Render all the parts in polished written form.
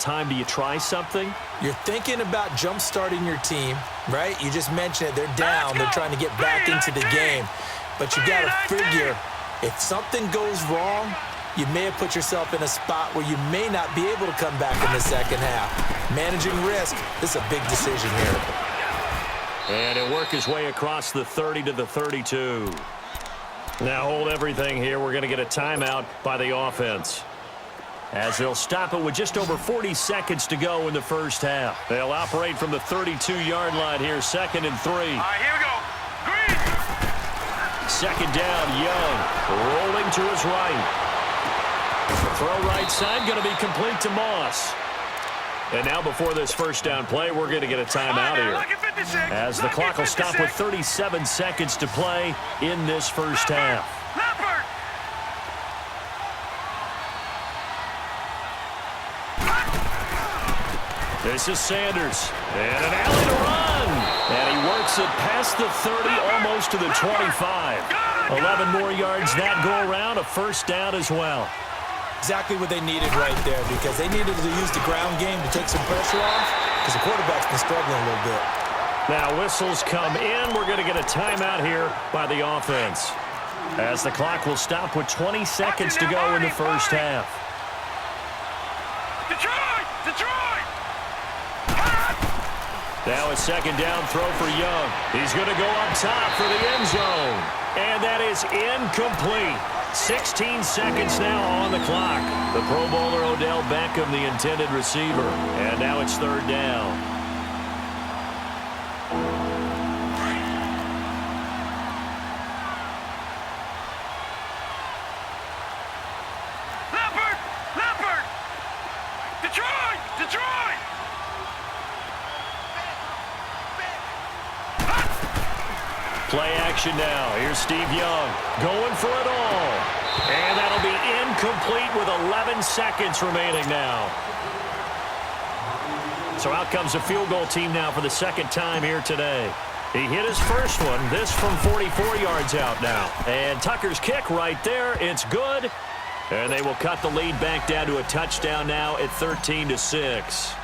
time do you try something? You're thinking about jump-starting your team, right? You just mentioned it. They're down. They're trying to get back into the game. But you got to figure, if something goes wrong, you may have put yourself in a spot where you may not be able to come back in the second half. Managing risk, this is a big decision here. And he'll work his way across the 30 to the 32. Now hold everything here. We're going to get a timeout by the offense, as they'll stop it with just over 40 seconds to go in the first half. They'll operate from the 32-yard line here, 2nd and 3. All right, here we go. Green. 2nd down, Young, rolling to his right. Throw right side, going to be complete to Moss. And now before this first down play, we're going to get a timeout here, as the clock will stop with 37 seconds to play in this first half. This is Sanders, and an alley to run. And he works it past the 30, almost to the 25. 11 more yards that go around, a first down as well. Exactly what they needed right there, because they needed to use the ground game to take some pressure off, because the quarterback's been struggling a little bit. Now whistles come in. We're going to get a timeout here by the offense, as the clock will stop with 20 seconds to go in the first half. Detroit! Now a 2nd down throw for Young. He's going to go up top for the end zone. And that is incomplete. 16 seconds now on the clock. The Pro Bowler Odell Beckham, the intended receiver. And now it's 3rd down. Leopard! Detroit! Play action now. Here's Steve Young going for it all. And that'll be incomplete with 11 seconds remaining now. So out comes a field goal team now for the 2nd time here today. He hit his first one, this from 44 yards out now. And Tucker's kick right there, it's good. And they will cut the lead back down to a touchdown now at 13-6.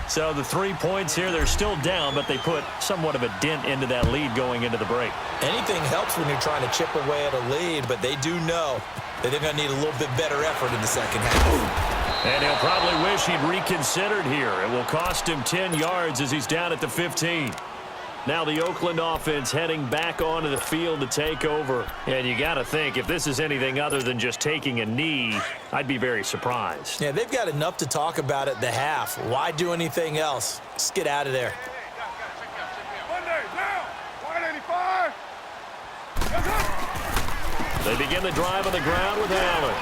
So the 3 points here, they're still down, but they put somewhat of a dent into that lead going into the break. Anything helps when you're trying to chip away at a lead, but they do know that they're going to need a little bit better effort in the second half. And he'll probably wish he'd reconsidered here. It will cost him 10 yards as he's down at the 15. Now the Oakland offense heading back onto the field to take over. And you got to think, if this is anything other than just taking a knee, I'd be very surprised. Yeah, they've got enough to talk about at the half. Why do anything else? Just get out of there. Monday, down. 185. They begin the drive on the ground with Allen.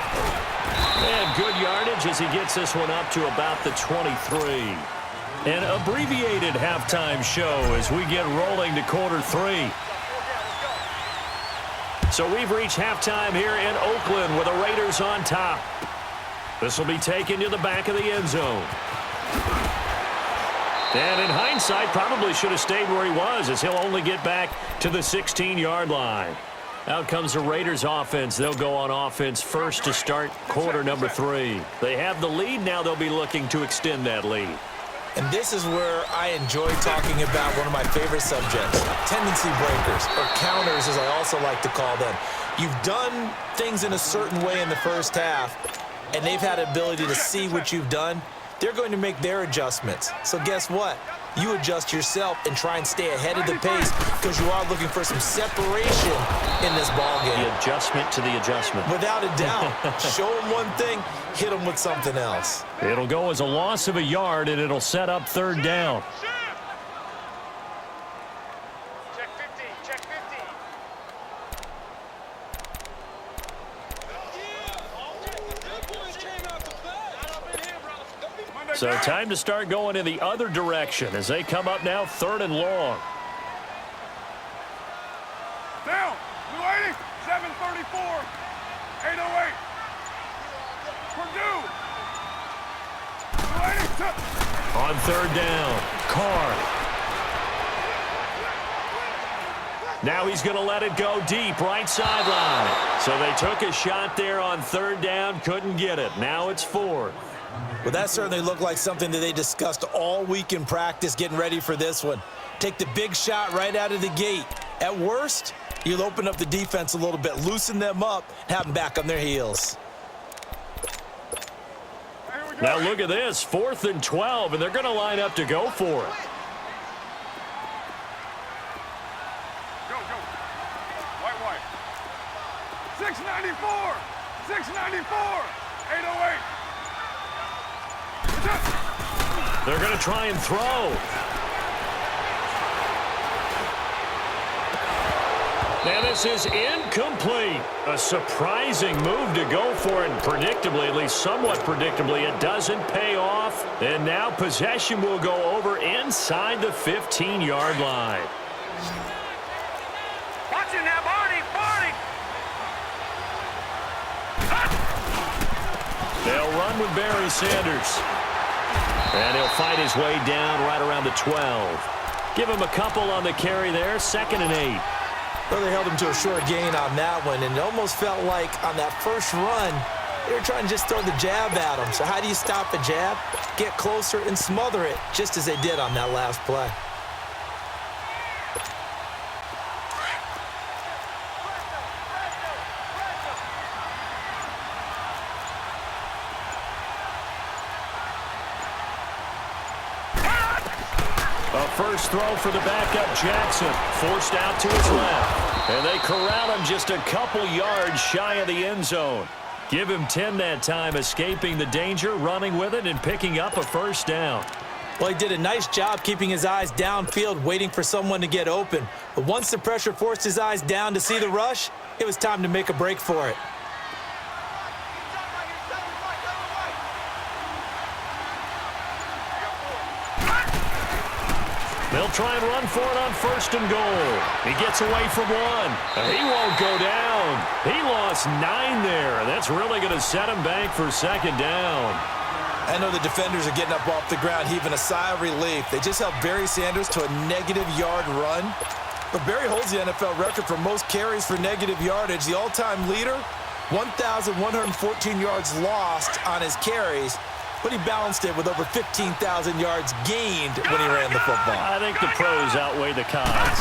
And good yardage as he gets this one up to about the 23. An abbreviated halftime show as we get rolling to quarter 3. So we've reached halftime here in Oakland with the Raiders on top. This will be taken to the back of the end zone. And in hindsight, probably should have stayed where he was, as he'll only get back to the 16-yard line. Out comes the Raiders offense. They'll go on offense first to start quarter number 3. They have the lead. Now they'll be looking to extend that lead. And this is where I enjoy talking about one of my favorite subjects, tendency breakers, or counters as I also like to call them. You've done things in a certain way in the first half, and they've had the ability to see what you've done. They're going to make their adjustments. So guess what? You adjust yourself and try and stay ahead of the pace, because you are looking for some separation in this ball game. The adjustment to the adjustment. Without a doubt. Show them one thing, hit them with something else. It'll go as a loss of a yard, and it'll set up 3rd down. Check 50. So time to start going in the other direction as they come up now 3rd and long. Down. 280. 734. 808. Purdue. 280. On 3rd down, Carr. Now he's going to let it go deep, right sideline. So they took a shot there on 3rd down, couldn't get it. Now it's 4th. Well, that certainly looked like something that they discussed all week in practice getting ready for this one. Take the big shot right out of the gate. At worst, you'll open up the defense a little bit, loosen them up, have them back on their heels. Now look at this, 4th and 12, and they're going to line up to go for it. Go. White. 694. 694. 808. They're going to try and throw. Now this is incomplete. A surprising move to go for it. Predictably, at least somewhat predictably, it doesn't pay off. And now possession will go over inside the 15-yard line. Watching that, Barney. They'll run with Barry Sanders. And he'll fight his way down right around the 12. Give him a couple on the carry there, 2nd and 8. Well, they held him to a short gain on that one, and it almost felt like on that first run, they were trying to just throw the jab at him. So how do you stop a jab? Get closer and smother it, just as they did on that last play. First throw for the backup Jackson. Forced out to his left. And they corral him just a couple yards shy of the end zone. Give him 10 that time, escaping the danger, running with it, and picking up a first down. Well, he did a nice job keeping his eyes downfield, waiting for someone to get open. But once the pressure forced his eyes down to see the rush, it was time to make a break for it. They'll try and run for it on 1st and goal. He gets away from one. He won't go down. He lost 9 there. That's really going to set him back for 2nd down. I know the defenders are getting up off the ground, heaving a sigh of relief. They just held Barry Sanders to a -yard run. But Barry holds the NFL record for most carries for negative yardage. The all-time leader, 1,114 yards lost on his carries. But he balanced it with over 15,000 yards gained when he ran the football. I think the pros outweigh the cons.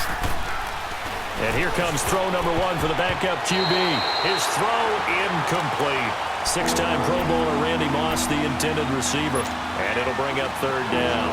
And here comes throw number 1 for the backup QB. His throw incomplete. 6-time Pro Bowler Randy Moss, the intended receiver. And it'll bring up 3rd down.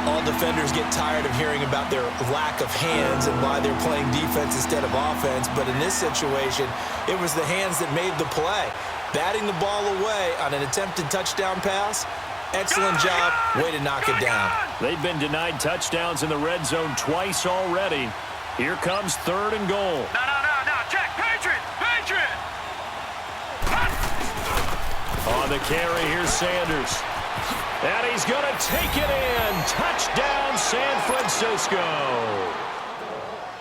All defenders get tired of hearing about their lack of hands and why they're playing defense instead of offense. But in this situation, it was the hands that made the play. Batting the ball away on an attempted touchdown pass. Excellent job. Way to knock it down. They've been denied touchdowns in the red zone twice already. Here comes 3rd and goal. No. Check. Patriot. On the carry, here's Sanders. And he's going to take it in. Touchdown, San Francisco.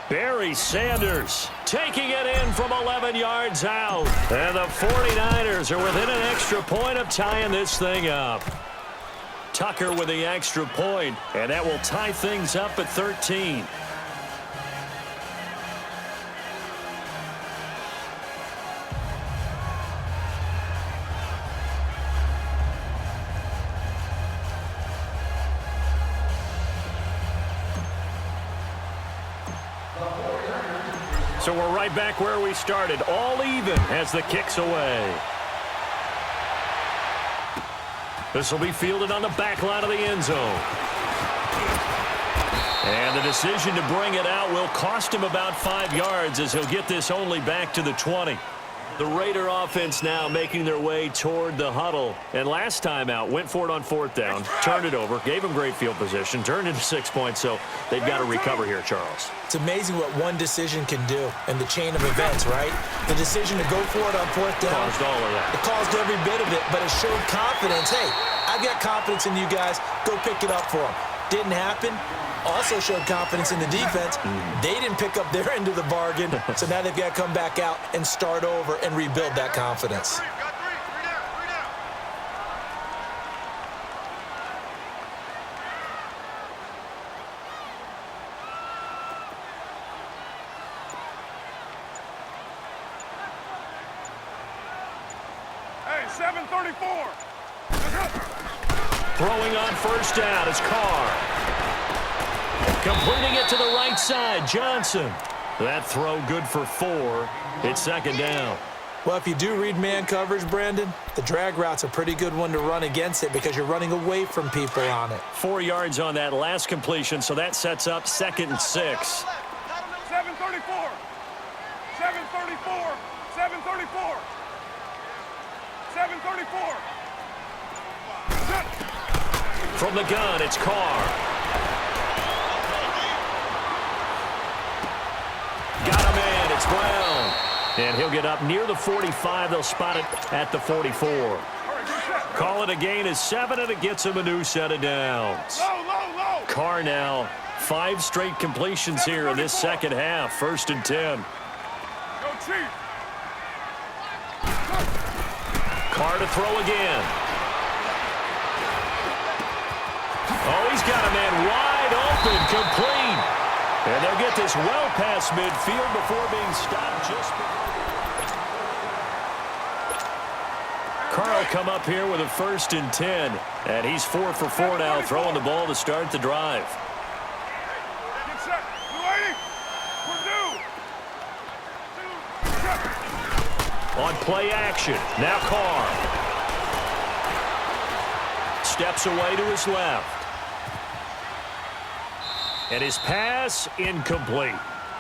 Barry Sanders taking it in from 11 yards out. And the 49ers are within an extra point of tying this thing up. Tucker with the extra point, and that will tie things up at 13. So we're right back where we started, all even as the kick's away. This will be fielded on the back line of the end zone. And the decision to bring it out will cost him about 5 yards as he'll get this only back to the 20. The Raider offense now making their way toward the huddle. And last time out, went for it on 4th down, turned it over, gave them great field position, turned into 6 points, so they've got to recover here, Charles. It's amazing what one decision can do in the chain of events, right? The decision to go for it on 4th down. Caused all of that. It caused every bit of it, but it showed confidence. Hey, I've got confidence in you guys. Go pick it up for them. Didn't happen. Also showed confidence in the defense. They didn't pick up their end of the bargain, so now they've got to come back out and start over and rebuild that confidence. Got three down. Hey, 7:34. Throwing on first down is Carr. Completing it to the right side, Johnson. That throw good for 4. It's second down. Well, if you do read man coverage, Brandon, the drag route's a pretty good one to run against it because you're running away from people on it. 4 yards on that last completion, so that sets up 2nd and 6. 734. 734. 734. 734. From the gun, it's Carr. Got a man, it's Brown. And he'll get up near the 45. They'll spot it at the 44. Call it a gain of 7, and it gets him a new set of downs. Carr now, 5 straight completions here in this second half. 1st and 10. Go Chief. Carr to throw again. Oh, he's got a man wide open, complete. And they'll get this well past midfield before being stopped just before. Carr will come up here with a 1st and 10. And he's 4 for 4 now, throwing the ball to start the drive. Get set. 280. We're due. On play action, now Carr. Steps away to his left. And his pass incomplete.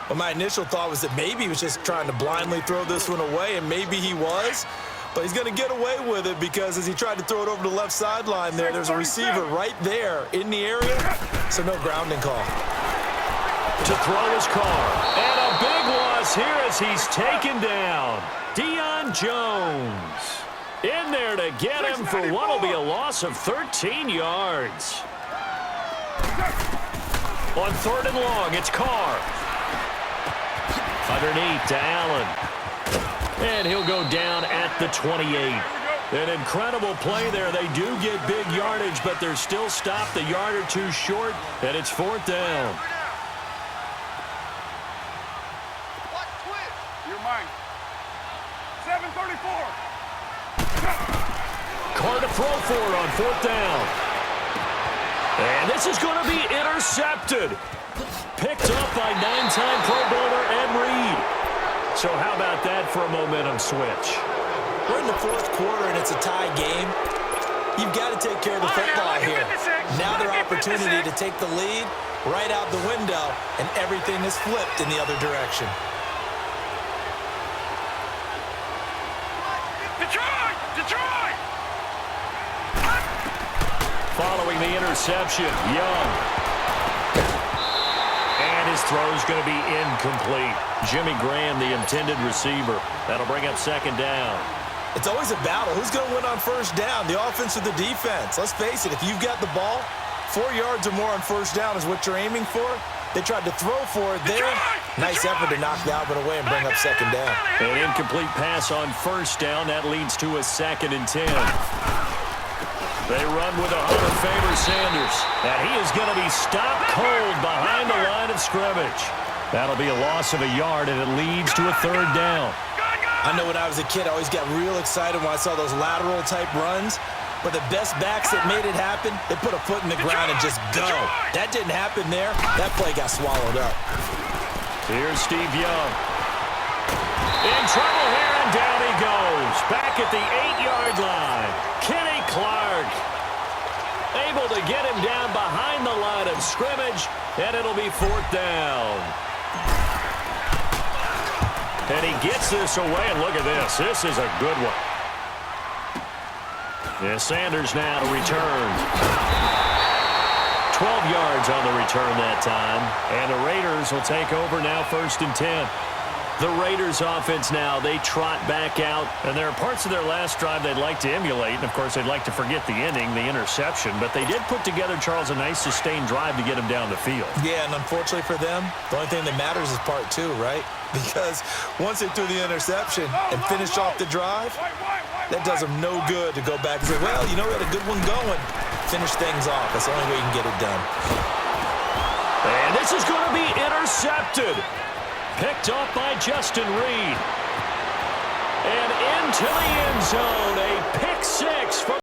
Well, my initial thought was that maybe he was just trying to blindly throw this one away, and maybe he was. But he's going to get away with it because as he tried to throw it over the left sideline there's a receiver right there in the area, so no grounding call. To throw his Carr. And a big loss here as he's taken down. Deion Jones in there to get him for what will be a loss of 13 yards. On 3rd and long, it's Carr. Underneath to Allen. And he'll go down at the 28. An incredible play there. They do get big yardage, but they're still stopped a yard or 2 short, and it's 4th down. You're mine. 734. Carr to throw for it on 4th down. And this is going to be intercepted. Picked up by 9-time Pro Bowler Ed Reed. So how about that for a momentum switch? We're in the 4th quarter, and it's a tie game. You've got to take care of the football here. Now their opportunity to take the lead right out the window, and everything is flipped in the other direction. Detroit! Detroit! Following the interception, Young. And his throw's going to be incomplete. Jimmy Graham, the intended receiver. That'll bring up 2nd down. It's always a battle. Who's going to win on 1st down, the offense or the defense? Let's face it, if you've got the ball, 4 yards or more on 1st down is what you're aiming for. They tried to throw for it there. Nice effort to knock Dalvin away and bring up 2nd down. An incomplete pass on 1st down. That leads to a 2nd and 10. They run with a Hall of Famer, Sanders. And he is going to be stopped cold behind the line of scrimmage. That'll be a loss of a yard, and it leads to a 3rd down. I know when I was a kid, I always got real excited when I saw those lateral-type runs. But the best backs that made it happen, they put a foot in the ground and just go. That didn't happen there. That play got swallowed up. Here's Steve Young. In trouble here, and down he goes. Back at the 8-yard line. Kenny Clark able to get him down behind the line of scrimmage, and it'll be 4th down. And he gets this away, and look at this. This is a good one. Yeah, Sanders now to return. 12 yards on the return that time. And the Raiders will take over now 1st and 10. The Raiders offense now, they trot back out. And there are parts of their last drive they'd like to emulate. And, of course, they'd like to forget the inning, the interception. But they did put together, Charles, a nice sustained drive to get him down the field. Yeah, and unfortunately for them, the only thing that matters is part 2, right? Because once they threw the interception and finished off the drive, that does them no good to go back and say, well, you know, we had a good one going. Finish things off. That's the only way you can get it done. And this is going to be intercepted. Picked off by Justin Reed. And into the end zone, a pick 6 from